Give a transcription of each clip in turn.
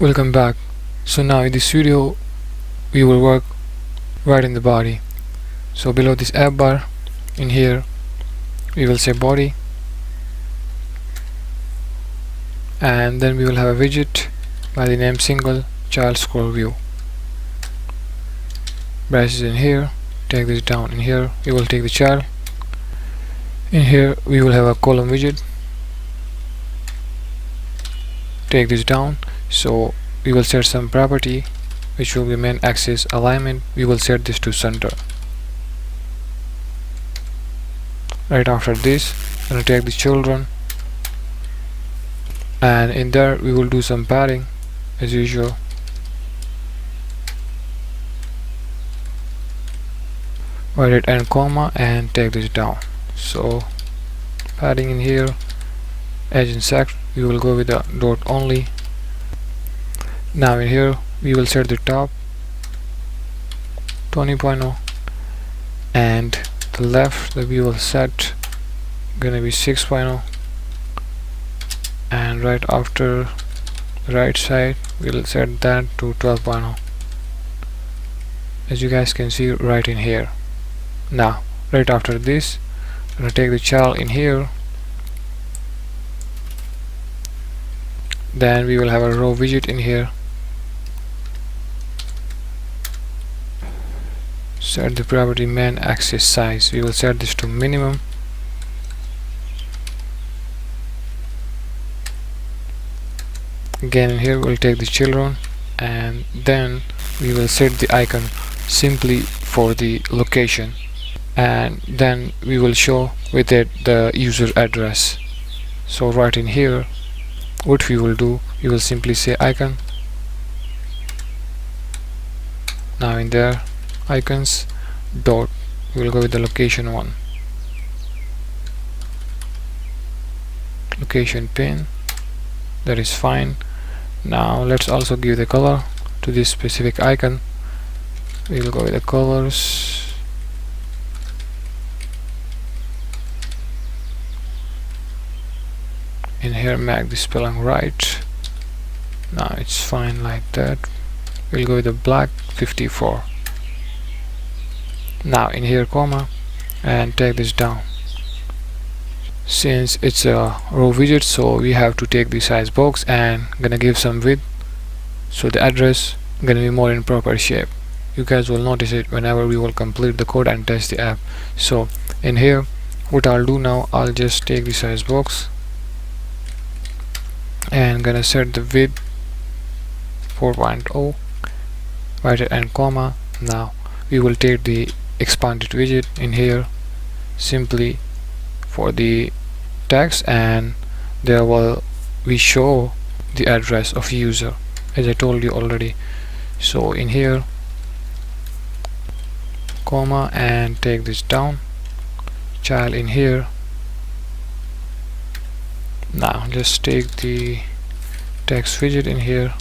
Welcome back. So now in this video we will work right in the body. So below this app bar, in here we will say body, and then we will have a widget by the name single child scroll view. Brushes in here, take this down. In here we will take the child. In here we will have a column widget, take this down. So we will set some property which will be main axis alignment. We will set this to center. Right after this, I'm going to take the children, and in there we will do some padding as usual. Write it and comma and take this down. So padding in here, edge insect, we will go with the dot only. Now in here we will set the top 20.0 and the left that we will set gonna be 6.0, and right after the right side we'll set that to 12.0, as you guys can see right in here. Now right after this, I'm gonna take the child in here, then we will have a row widget in here. Set the property main axis size, we will set this to minimum. Again in here we'll take the children, and then we will set the icon simply for the location, and then we will show with it the user address. So right in here what we will do, we will simply say icon. Now in there icons dot, we will go with the location one, location pin, that is fine. Now let's also give the color to this specific icon. We will go with the colors, in here make the spelling right. Now it's fine like that. We'll go with the black 54. Now in here comma and take this down. Since it's a row widget, so we have to take the size box and gonna give some width, so the address gonna be more in proper shape. You guys will notice it whenever we will complete the code and test the app. So in here what I'll do now, I'll just take the size box and gonna set the width 4.0, write it and comma. Now we will take the expanded widget in here simply for the text, and there will we show the address of user as I told you already. So in here comma and take this down, child in here. Now just take the text widget in here,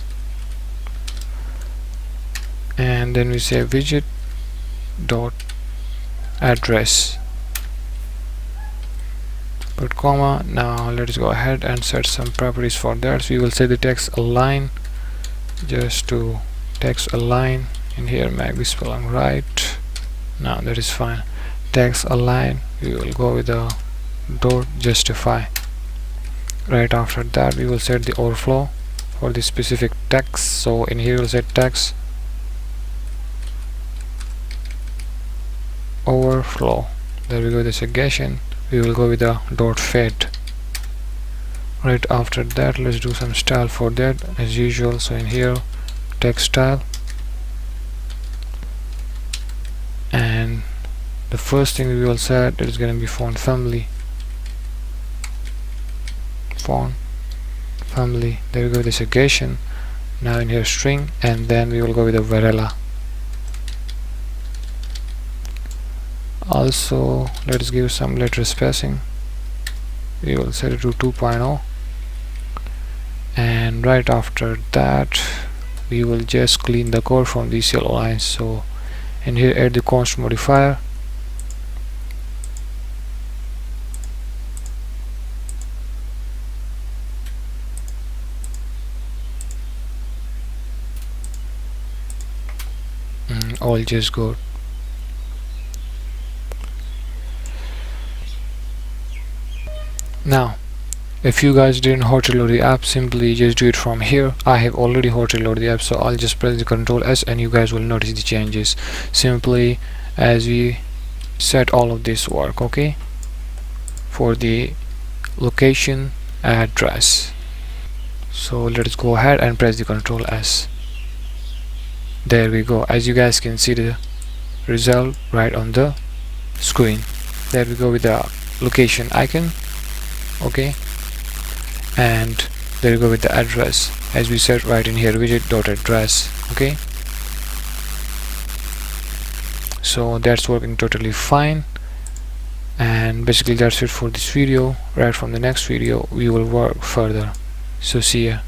and then we say widget dot address, put comma. Now let's go ahead and set some properties for that. So we will say the text align, just to text align. In here make the spelling right. Now that is fine. Text align, we will go with the dot justify. Right after that we will set the overflow for the specific text. So in here we'll set text overflow. There we go, the segregation. We will go with the dot fade. Right after that let's do some style for that as usual. So in here text style, and the first thing we will set is going to be font family. Font family, there we go, the segregation. Now in here string, and then we will go with the varela. Also let's give some letter spacing, we will set it to 2.0, and right after that we will just clean the code from these yellow lines. So in here add the const modifier, I'll just go. Now if you guys didn't hot reload the app, simply just do it from here. I have already hot reloaded the app, so I'll just press the Ctrl S and you guys will notice the changes simply as we set all of this work. Okay, for the location address, so let's go ahead and press the Ctrl S. There we go. As you guys can see the result right on the screen. There we go with the location icon. Okay, and there we go with the address as we said right in here, widget.address. okay, so that's working totally fine, and basically that's it for this video. Right from the next video we will work further, so see ya.